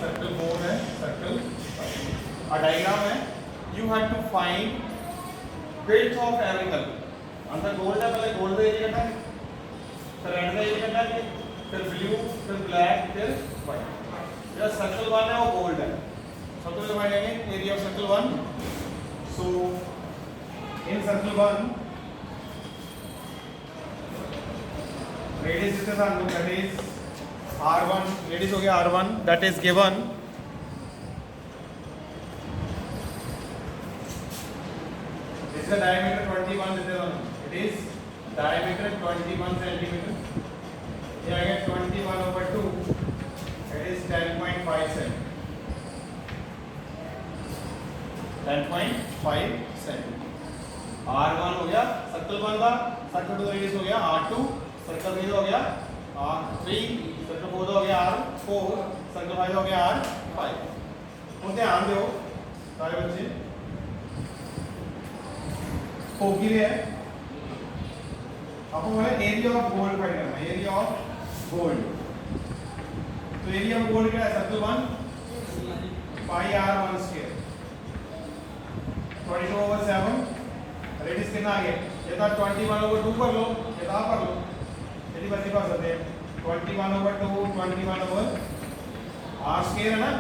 Circle 4 है, circle 5। और diagram है, you have to find width of every colour. Answer gold है, पहले गोल्ड का एरिया करना है, फिर रेड का एरिया करना है, फिर ब्लू, फिर ब्लैक, फिर व्हाइट। जो सर्कल 1 है वो गोल्ड है। सबसे पहले फाइंड करेंगे area of circle 1। So in circle 1 radius कितना था, दैट इज R1, रेडियस हो गया R1, that is given is the diameter 21 देते हैं, इट इज डायमीटर 21 सेंटीमीटर। ये आ गया 21/2, it is 10.5 centimetre, 10.5 centimetre. R1 हो गया सर्कल 1 का, सर्कल 2 रेडियस हो गया R2, सर्कल 3 हो गया R3, सर्कल 4 हो गया R4, सर्कल 5 हो गया R5। तो ध्यान दो सारे बच्चे, फोकी है आपको बोले एरिया ऑफ गोल्ड फाइंड करना है, एरिया ऑफ गोल्ड। तो एरिया ऑफ गोल्ड क्या है, सर्कल 1 पाई R1 स्क्वायर 22/7, रेडियस कितना आ गया, ये था 21/2 कर लो, ये था कर लो, यदि बच्चे पास होते हैं 21/2, 21/r स्क्वायर है ना,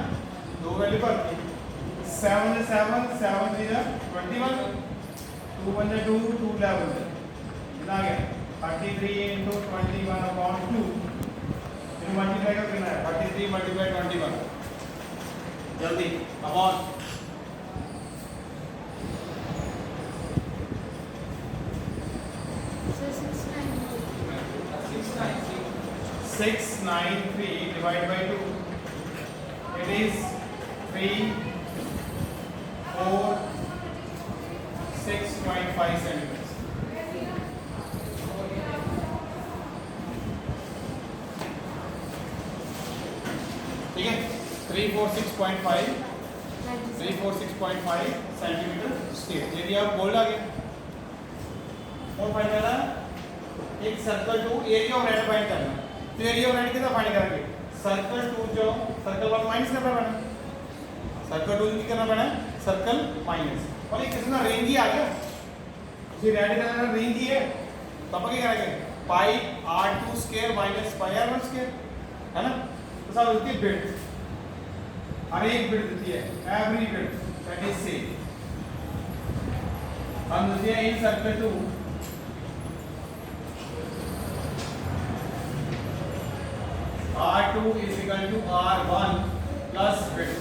दो वैल्यू पर 7 7 7 3 21, 2 1 2 2 11 कितना आ गया 33 into 21/2, फिर मल्टीप्लाई कर कितना है 33 × 21। जल्दी come on, six nine three divided by 2, it is 3 4 6.5 centimeters। ठीक है, 3 4 6.5 centimetre square. Area of gold आ गया। और फाइंड करना एक circle 2 area of red find करना। तो एरिया ऑफ रेड कितना फाइंड करेंगे, सर्कल 2 जो सर्कल 1 माइनस करना पड़ेगा, सर्कल 2 की करना पड़ेगा सर्कल माइनस। और ये कितना रेंज ही आ गया, ये रेड कलर रेंज ही है, तो अपन क्या करेंगे पाई R2 square minus pi R1 square, है ना। तो सब होती है बिट, हर एक बिट देती है, every bit that is same. हम देते हैं इन circle 2 R2 is equal to R1 plus width।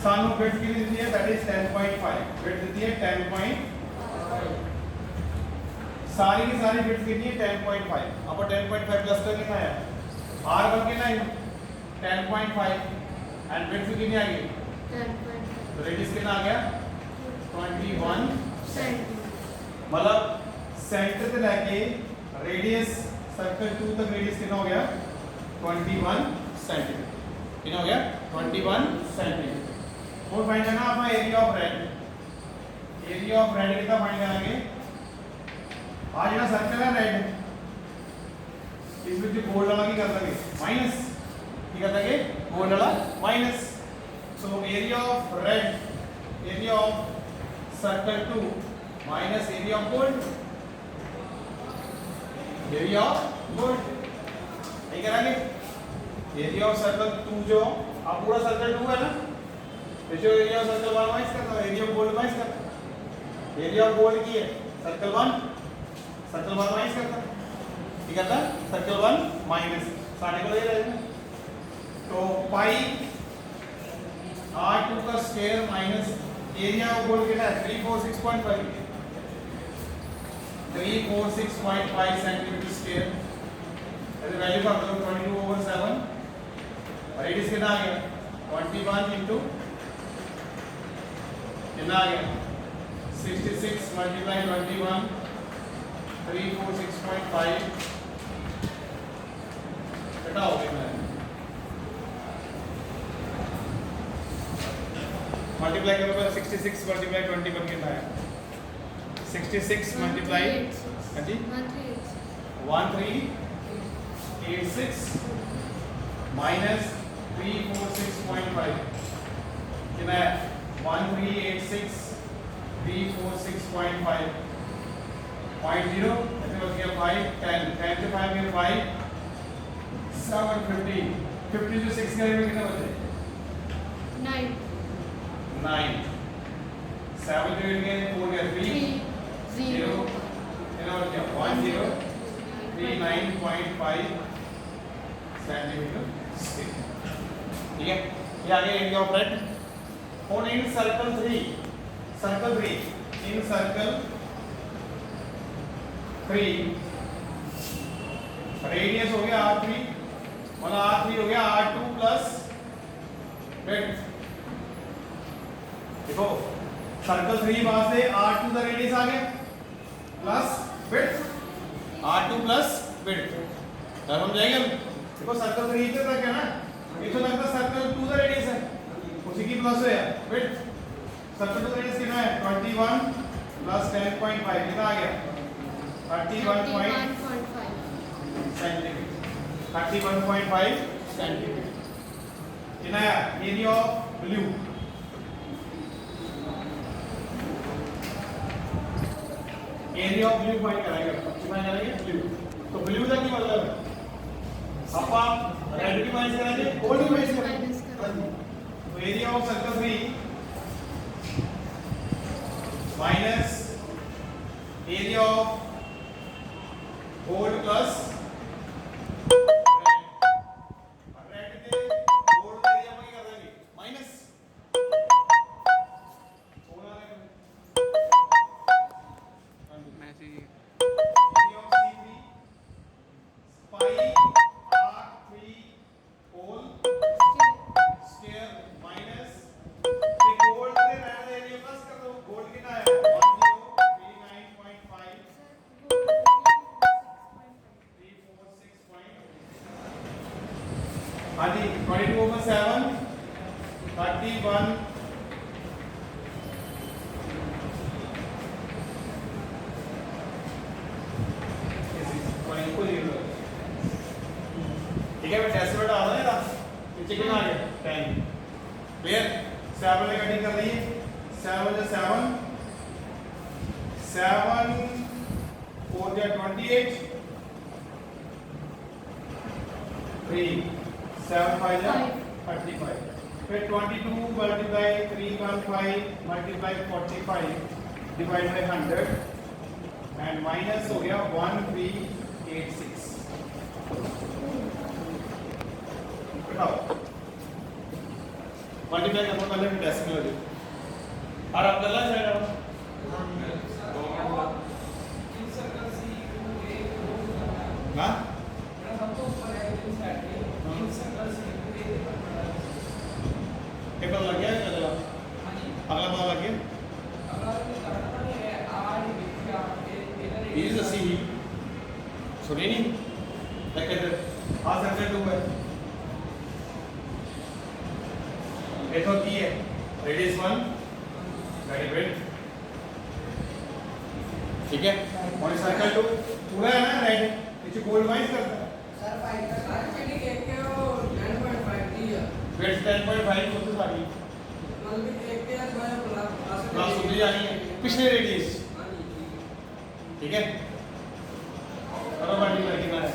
सानू width कितनी देती है, that is 10.5, width देती है 10.5, सारी की सारी width कितनी है 10.5। अब 10.5 प्लस का कितना है R1 कितना है 10.5 एंड width कितनी आ गई 10.5, तो रेडियस कितना आ गया 21 सेंटीमीटर। मतलब सेंटर से लेके रेडियस सर्कल 2 तक रेडियस कितना हो गया 21 सेंटीमीटर, कितना हो गया 21 सेंटीमीटर। और फाइंड करना अपना area of red. Area of red कितना फाइंड करेंगे, आज ना सर्कल है रेड, इसमें जो गोल्ड वाला की कर लगे माइनस, की कर लगे गोल्ड वाला minus. So area of red, area of circle 2 minus area of gold, area of gold ये करेंगे। एरिया ऑफ सर्कल 2 जो आप पूरा सर्कल 2 है ना, तो जो एरिया ऑफ सर्कल 1 माइनस करता है, एरिया ऑफ गोल्ड माइनस करता है। एरिया ऑफ गोल्ड की है सर्कल 1, सर्कल 1 माइनस करता है, ठीक है ना, सर्कल 1 माइनस सारे को ले रहेगा। तो पाई R2 का square minus area of gold कितना है 346.5, 346.5 सेंटीमीटर स्क्वायर। ऐसे वैल्यू का मतलब 22/7 और रेडियस कितना आ गया 21 into कितना आ गया 66 × 21, 346.5 कितना हो गया, मल्टीप्लाई करो तो 66 × 21 कितना है 66 मल्टीप्लाई 1386 माइनस 346.5 कितना है 1386 346.5 0.0 ऐसे बच गया 5 10 10 से 5 में 5 7 15 50 से 6 करेंगे कितना बचे 9 9 7 जो गए 4 गया 3 0 कितना बच गया 1039.5 सेंटीमीटर स्क्वायर। ठीक है, ये आ गया एरिया ऑफ रेड। और इन सर्कल 3 इन सर्कल 3 रेडियस हो गया R3 और R3 हो गया R2 प्लस विड्थ। देखो सर्कल 3 वहां से R2 का रेडियस आ गया plus width R2 plus width. हम जाएंगे देखो सर्कल 3 इधर तक है ना, इधर तक का सर्कल 2 का रेडियस है उसी की प्लस है विड्थ। सर्कल 2 का रेडियस कितना है 21 प्लस 10.5 कितना आ गया 31.5 सेंटीमीटर 31.5 सेंटीमीटर। कितना है area of blue area of blue find कराएंगे कितना करेंगे ब्लू। तो ब्लू का क्या मतलब है आप रेड की माइनस कराएंगे गोल्ड की माइनस करेंगे। तो area of circle 3 minus area of gold plus red के गोल्ड का एरिया में क्या कर देंगे minus area of C3 pi R3 whole square minus ये गोल्ड के रेड एरिया प्लस कर दो गोल्ड कितना है 1039.5 हाँ जी 22/7 31 ठीक है डेसिमल डाल रहे हैं नीचे कितना आ गया 10 क्लियर 7 में कटिंग कर रही है 7 से 7 4 या 28 3 7 5 या 35 फिर 22 multiply 315 multiply 45 divide by 100 and minus हो गया 1386। मल्टीप्लाई करना पहले फिर डेसिमल हो जाए और अब करना चाहिए हाँ पेपर लग गया अगला अगला पता लग गया ये इज सी सुनिए नहीं लेकिन आ सकते टू है देखो की है रेडियस 1 वेरी गुड ठीक है और सर्कल 2 पूरा है ना राइट नीचे गोल्ड वाइज करता है सर 5 का सारे चेक के वो 10.5 दिया फिर 10.5 को तो सारी मतलब एक के क्लास उतरी जानी है पिछले रेडियस ठीक है करो बाटी लगी ना है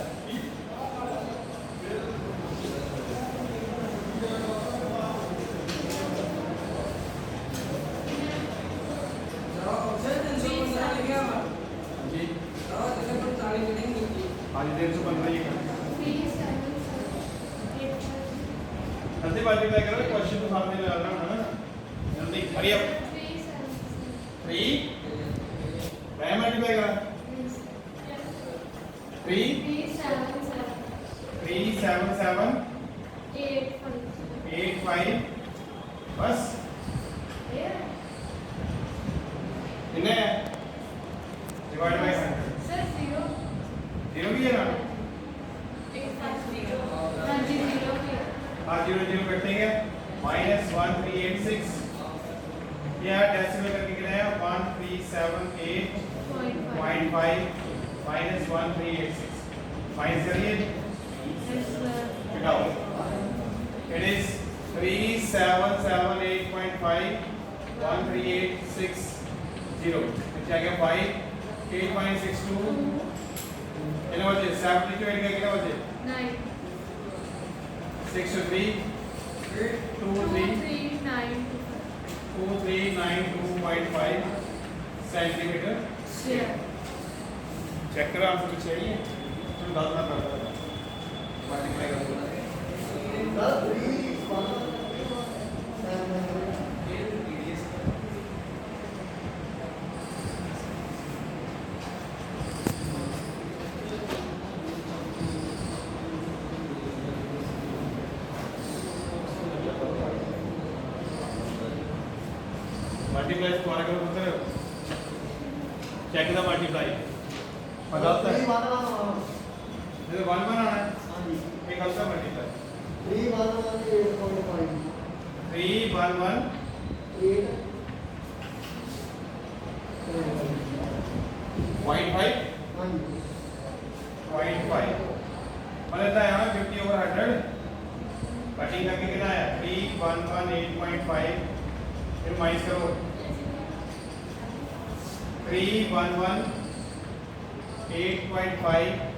आज 115 ये करना जल्दी मल्टीप्लाई करो क्वेश्चन तो सामने लगा रहा हूं ना जल्दी हरी अप 3 मैं मल्टीप्लाई करा 377 85 बस कितने है डिवाइड बाय 100 जीरो भी है ना हाँ 0 0 कटेंगे -1386 यह डेसिमल करके कितना है 1378.5 -1386 माइनस करिए घटाओ It is 3778.5 13860. क्या क्या 5 8.62 कितना बचे 7 लिखो 8 का कितना बचे 9 6 to 3 2 3 2392.5 सेंटीमीटर शेयर चेक करो आंसर कुछ चाहिए तुम गलत ना कर दो मल्टीप्लाई कर दो मल्टीप्लाई तुम्हारा करो बोलते हो चेक द मल्टीप्लाई गलत है ये 1 बनाना है ये गलत है मल्टीप्लाई 311.5 मतलब था यहाँ 50 over 100 कटिंग करके कितना आया 3118.5 फिर माइनस करो 311.8.5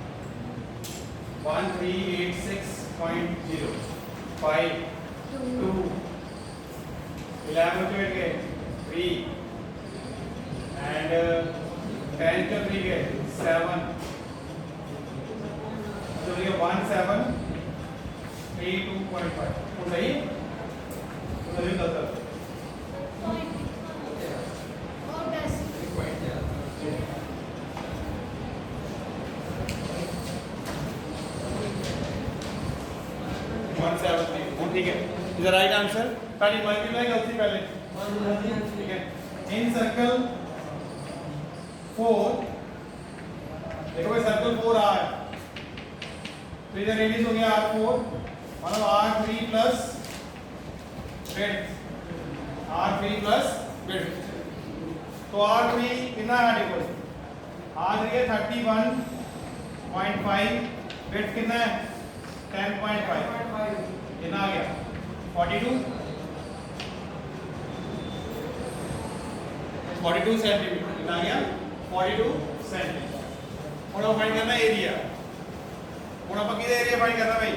1386.0 5 2 11 to 8 गए 3 and 10 to 3 गए 7 तो ये 1732.5 वो सही तो सही गलत और 10 ठीक है इज द राइट आंसर ताली मल्टीप्लाई गलती पहले ठीक है इन सर्कल 4 देखो भाई सर्कल 4 आ है तो इधर रेडियस हो गया R4 मतलब R3 plus width R3 plus width तो R3 कितना है देखो R3 है 31.5 विड्थ कितना है 10.5 कितना आ गया 42 सेंटीमीटर कितना आ गया 42 सेंटीमीटर और अब फाइंड करना एरिया और अब किधर एरिया फाइंड करना भाई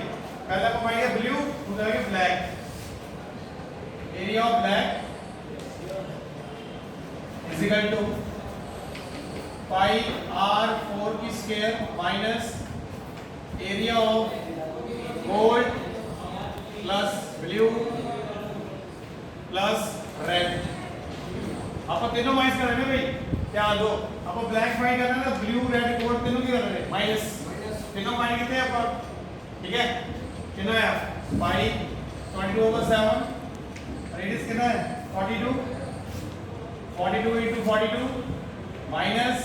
पहला को फाइंड किया ब्लू दूसरा किया black area of black is equal to pi R4 की square minus area of gold plus blue plus red आप तीनों माइनस कर रहे हैं भाई क्या दो आप ब्लैक फाइंड करना है ना ब्लू रेड गोल्ड तीनों की कर रहे हैं माइनस तीनों फाइंड करते हैं आप ठीक है कितना है पाई 22/7 रेडियस कितना है 42 into 42 माइनस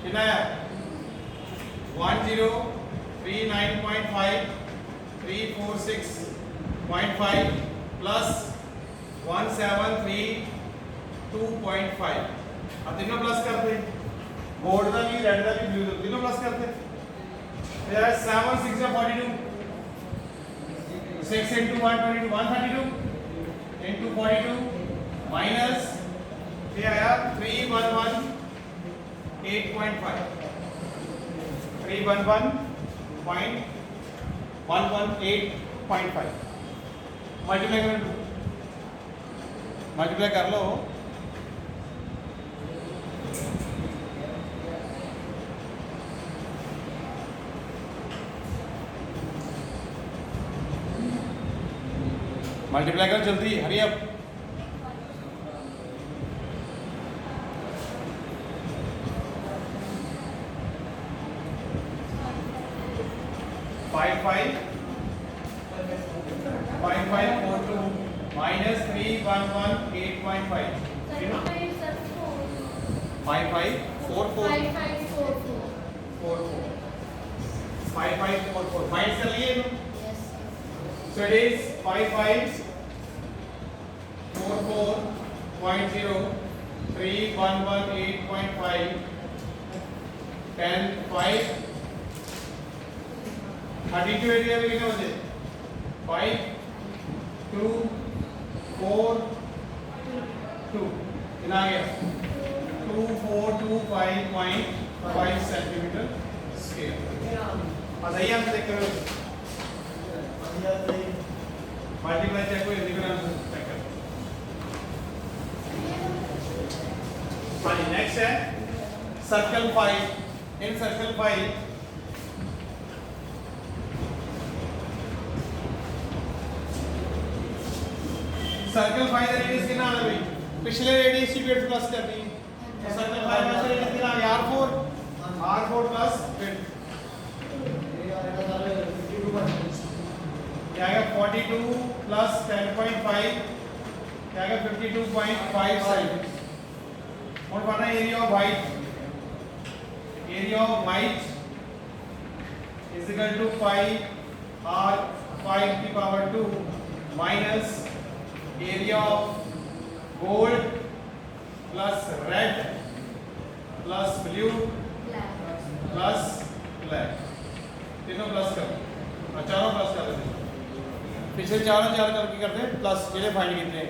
कितना है 1039.5 346.5 प्लस 1732.5 अब तीनों प्लस करते गोल्ड का भी रेड का भी ब्लू का तीनों प्लस करते फिर 7 6 42 6 into 122 132 into 42 माइनस ये आया 311.8.5 311.118.5 मल्टीप्लाई कर लो मल्टीप्लाई करो जल्दी हरी अप 5542 minus 311.8.5 5544 माइनस कर लिए so it is 5544.0 3118.5 10 5 32 एरिया में कितने बचे 5 2 4 2 कितना आ गया 2 4 2 5.5 सेंटीमीटर स्क्वायर। और सही आंसर देख करो मल्टीप्लाई चेक को इजी आंसर चेक करो। हाँ नेक्स्ट है सर्कल 5। इन सर्कल 5 सर्कल 5 का रेडियस कितना है भाई? पिछले रेडियस की विड्थ प्लस कर दी तो सर्कल 5 में से रेडियस कितना आ गया r4 प्लस विड्थ क्या आएगा 42 प्लस 10.5 क्या आएगा 52.5 सेंटीमीटर। और पता है area of white is equal to pi r 5 की power 2 minus area of gold plus red plus blue plus black तीनों प्लस कर चारों प्लस कर देते पिछले चारों चार करके करते प्लस चलिए फाइंड कितने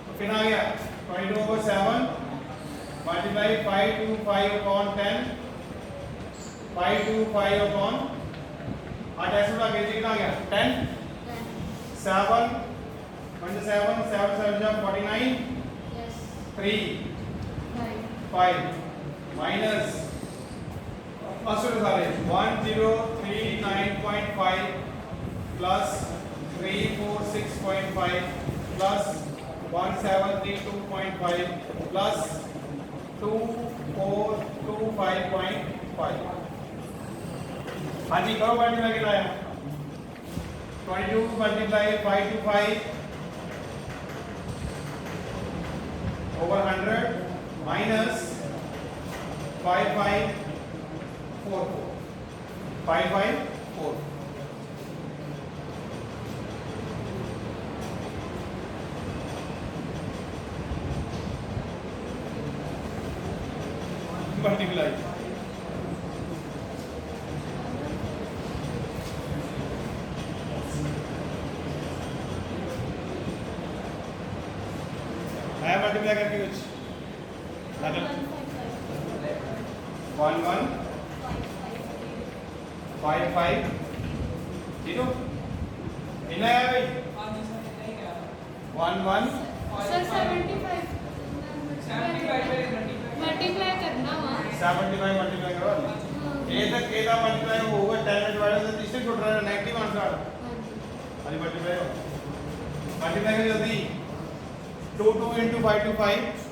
तो फिर आ गया 22/7 multiply 5 to 5 upon 10 5 to 5 upon 8 ऐसे उड़ा के कितना आ गया 10 7 7 7 7 49 3 5 माइनस सारे 1039.5 प्लस 346.5 प्लस 1732.5 प्लस 2425.5। हाँ जी करो मल्टीप्लाई कितना है 22 multiply 5 to 5 over 100 minus 5544 multiply आया मल्टीप्लाई करके कुछ 1155 जीरो इतना है भाई 11 सर 75 मल्टीप्लाई करना वहाँ 75 मल्टीप्लाई करो ए तक के का मल्टीप्लाई होगा 10 में डिवाइड होता है इससे छूट रहा है नेगेटिव आंसर अरे मल्टीप्लाई करो जल्दी 2 2 into 5 to 5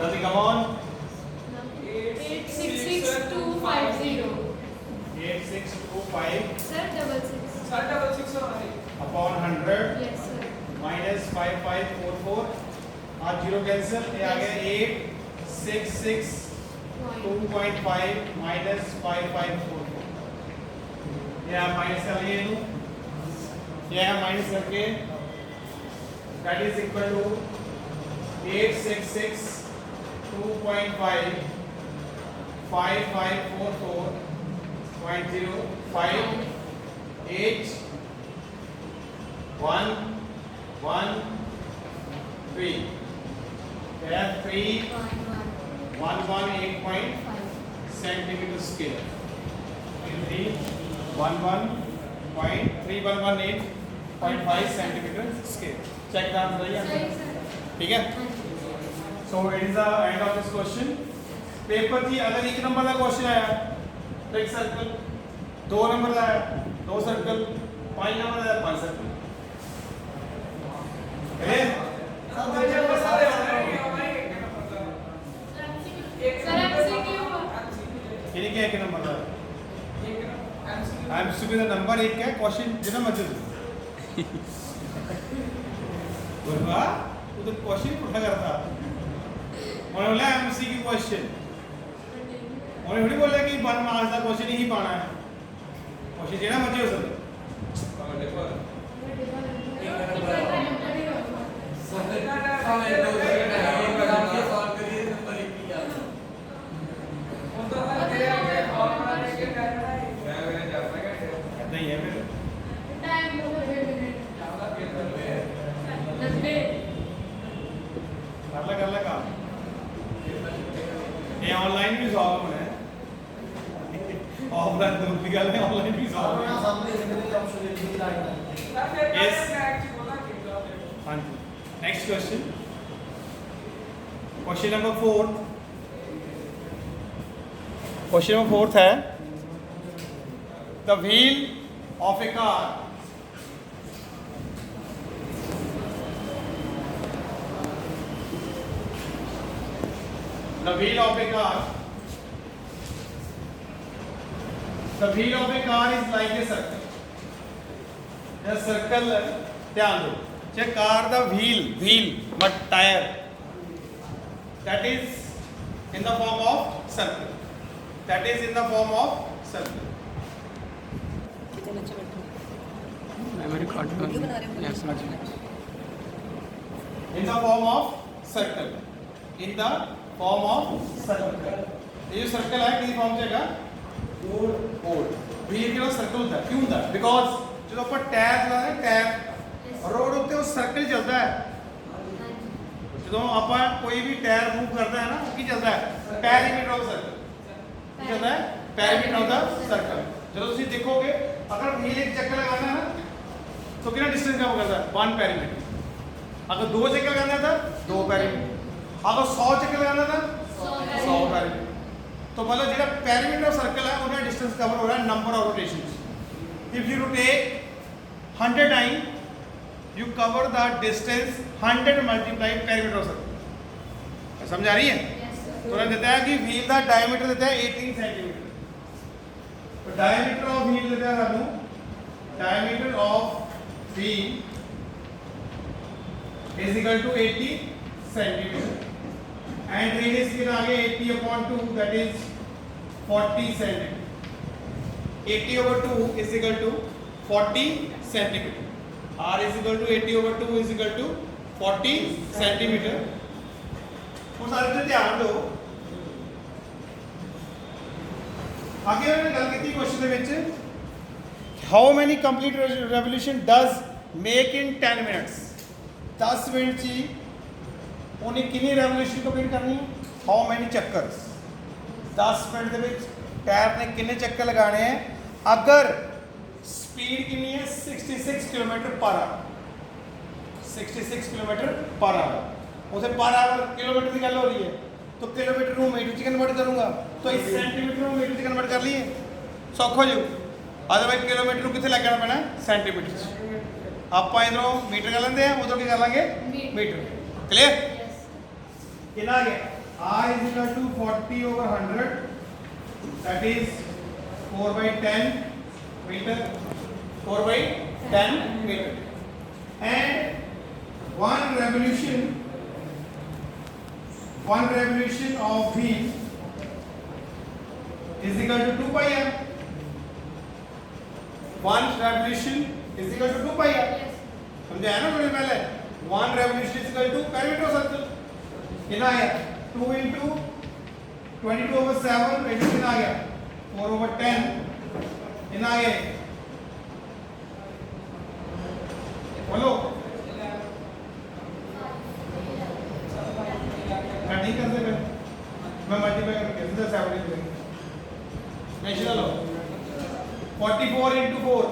Does it come on? 866250 8625 sir double six upon 100 yes sir minus 5544 आज जीरो कैंसिल ये आ गया 8662.5 minus 5544 ये आप माइनस कर लिए ये है माइनस करके that is equal to 866 2.5 5544.0 5 8 1 1 3 there 3118 centimeter square 3118.5 centimeter square check the answer सही सर ठीक है so it is the end of this question paper थी अगर एक नंबर का क्वेश्चन आया तो एक सर्कल दो नंबर का आया दो सर्कल पांच नंबर का आया पांच सर्कल सर एमसीक्यू ये क्या एक नंबर का एमसीक्यू का नंबर एक है क्वेश्चन जितना मर्जी बोलवा तू तो क्वेश्चन उठा करता उन्होंने बोला एमसीक्यू क्वेश्चन उन्होंने थोड़ी बोला कि 1 मार्क्स का क्वेश्चन ही पाना है क्वेश्चन जेड़ा मर्जी हो सकता नहीं है फिर कर ला काम ये ऑनलाइन भी सॉल्व होना है ऑफलाइन तो भी गल है ऑनलाइन भी सॉल्व होना है यस हां जी next question question number 4 question number 4 है the wheel of a car the wheel of a car is like a circle the circle ध्यान दो जे कार दा wheel but tire that is in the form of circle memory card का yes in the form of circle ये जो circle है किस form से है गोल व्हील जो सर्कल होता है क्यों होता है बिकॉज़ जो ऊपर टायर चलता है टायर रोड उत्ते वो सर्कल चलता है जो ਆਪਾਂ कोई भी टायर मूव करता है ना वो की चलता है पेरीमीटर ऑफ सर्कल की चलता है पेरीमीटर ऑफ द सर्कल जब ਤੁਸੀਂ देखोगे अगर व्हील एक चक्कर लगाना है ना तो कितना डिस्टेंस कवर करता है 1 पेरीमीटर अगर 2 चक्कर लगाना था 2 पेरीमीटर अगर 100 चक्कर लगाना था 100 पेरीमीटर तो मतलब जो पेरीमीटर ऑफ सर्कल है उसका डिस्टेंस कवर हो रहा है number of rotations if you rotate 100 time you cover the distance 100 multiply perimeter of circle समझ आ रही है तो उन्होंने देता है कि व्हील का डायमीटर देता है 18 सेंटीमीटर तो डायमीटर ऑफ व्हील देता है ਸਾਨੂੰ diameter of wheel is equal to 80 centimetre and radius के आगे 80/2 that is 40 centimeter 80/2 is equal to 40 centimeter r is equal to 80/2 is equal to 40 centimeter और सारे पे ध्यान दो आगे हमने गल की question they which how many complete revolution does make in 10 minutes 10 minute ची उन्हें कितनी रेवोल्यूशन कंप्लीट करनी है हाउ मैनी चक्कर्स 10 मिनट ਦੇ ਵਿੱਚ टायर ने कितने चक्कर लगाने हैं अगर स्पीड कितनी है 66 kilometre per hour 66 kilometre per hour उसे पर आवर किलोमीटर की गल हो रही है तो किलोमीटर को मीटर में कन्वर्ट करूंगा तो इस सेंटीमीटर को मीटर में कन्वर्ट कर लिए सौखा जो अदरवाइज किलोमीटर को कितने लग पैना सेंटीमीटर आप इधरों मीटर कर लेंगे उधरों की कर लेंगे मीटर क्लियर कितना आ गया r is equal to 40/100 that is 4/10 meter 4/10 meter and one revolution of wheel is equal to 2 pi r one revolution is equal to 2 pi r समझे है ना थोड़ी पहले one revolution is equal to perimeter of circle कितना आ गया 2 into 22/7 into कितना आ गया 4/10 कितना आ गया बोलो नहीं कर सकते मैं मल्टीप्लाई करके सीधा 7 लिख दूंगा नेक्स्ट लो 44 into 4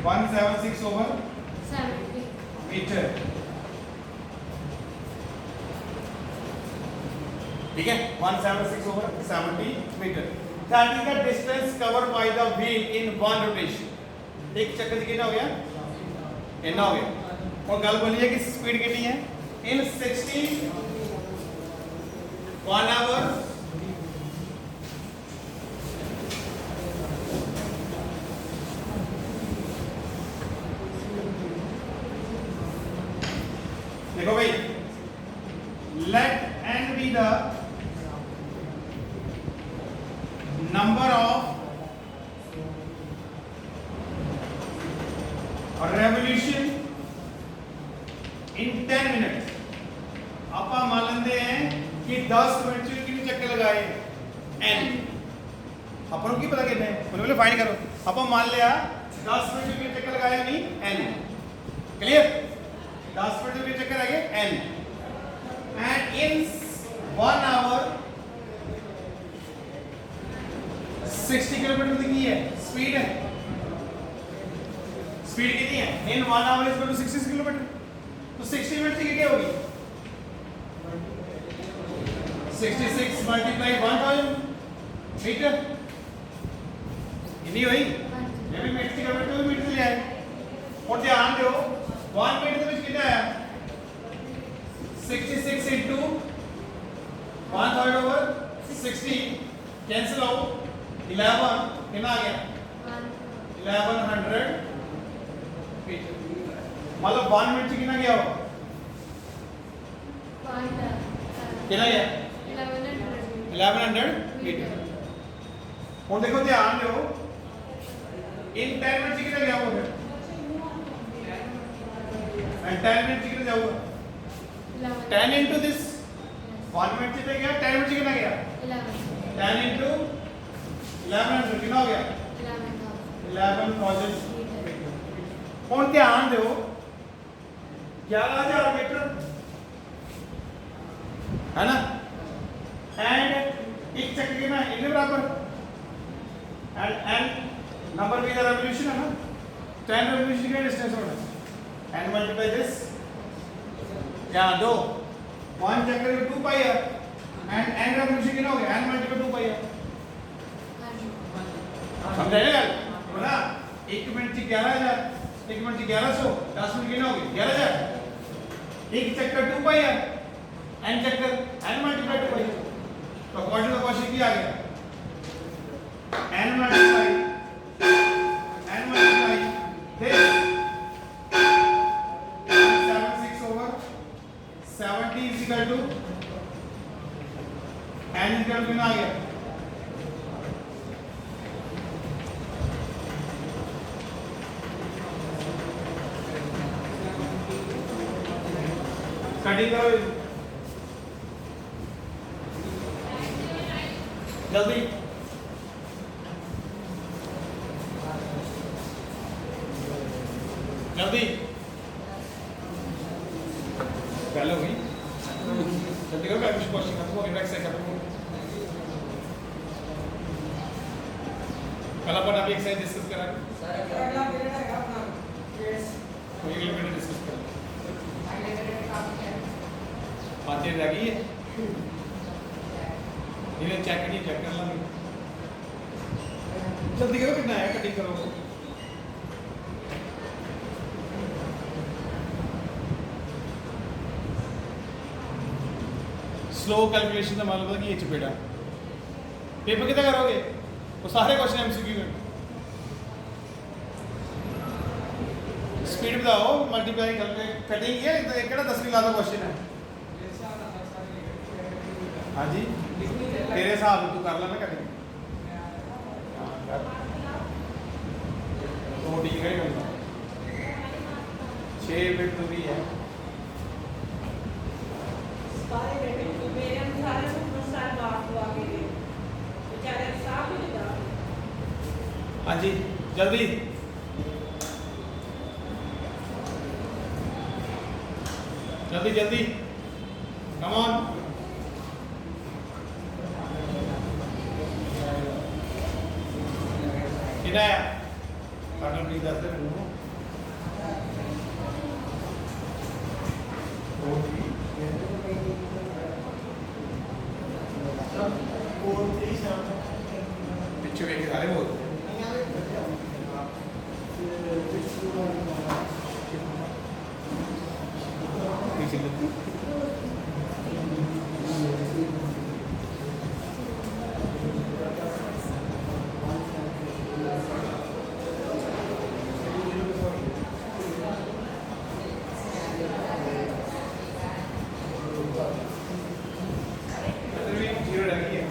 176/70 मीटर ठीक है 176/70 metre that is the distance covered by the wheel in one rotation एक चक्कर से कितना हो गया इतना हो गया और गल बोलिए कि स्पीड कितनी है इन 60 1 आवर और रेवोल्यूशन इन 10 मिनट आप मान लेते हैं कि 10 मिनट में कितने चक्कर लगाए n अपन की पता कितने बोले फाइंड करो आप मान लिया 10 मिनट में कितने चक्कर लगाए नहीं n क्लियर 10 मिनट में कितने चक्कर आए n and in 1 hour 60 kilometre की है स्पीड है स्पीड कितनी है in 1 hour is equal to 60 kilometre तो 60 मिनट की क्या होगी 66 मल्टीप्लाई 1000 मीटर इतनी हुई ये भी मीटर किलोमीटर तो मीटर ले आए और ध्यान दो 1 मिनट में कितना है 66 into 1/3 over 60 कैंसिल आउट 11 कितना आ गया 1100 मीटर मतलब 1 मिनट से कितना गया हो कितना गया 1100 मीटर और देखो ध्यान दो इन 10 मिनट से कितना गया हो फिर एंड 10 मिनट से कितना जाऊंगा 10 into this 1 मिनट से गया 10 मिनट से कितना गया 10 into 1100 कितना हो गया 11,000 और ध्यान दो 11,000 मीटर है ना एंड एक चक्कर कितना इतने बराबर एंड नंबर भी द रेवोल्यूशन है ना 10 रेवोल्यूशन का डिस्टेंस होना एंड मल्टीप्लाई दिस या दो 1 चक्कर में 2 पाई है एंड n रेवोल्यूशन कितना हो गया n मल्टीप्लाई 2 पाई है समझाइए यार बोला 1 मिनट से 11,000 1 मिनट से 1100 10 मिनट कितना हो गया 11,000 एक चक्कर 2 पाई है n चक्कर n मल्टीप्लाई 2 पाई तो अकॉर्डिंग टू द क्वेश्चन क्या आ गया n multiply this 76 over 70 is equal to n equal to कितना आ गया कटिंग करो जल्दी जल्दी पहले हुई जल्दी करो मैं कुछ क्वेश्चन खत्म हो गया नेक्स्ट से खत्म हो कल अपन अभी एक से डिस्कस करा सर अगला पीरियड है अपना कोई अगले पीरियड डिस्कस कर अगले पीरियड का क्या है बातें रह गई है इन्हें चेक कर ला जल्दी करो कितना है कटिंग करो स्लो कैलकुलेशन का मतलब कि ये चपेटा पेपर कितना करोगे वो सारे क्वेश्चन एमसीक्यू में स्पीड बताओ मल्टीप्लाई करके कटिंग ये केड़ा 10वीं क्लास का क्वेश्चन है हाँ जी तेरे हिसाब तू कर ला मैं कटिंग तो ठीक है 6 मिनट तो भी है सारे बेटे मेरे अनुसार सारे बात हुआ के बेचारे साफ ही नहीं था हाँ जी जल्दी जल्दी जल्दी कम ऑन कितना है काटन प्लीज 10 दे पीछे के सारे बोल जीरो रखिए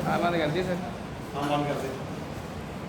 हाँ बंद कर दी सर हम बंद कर दे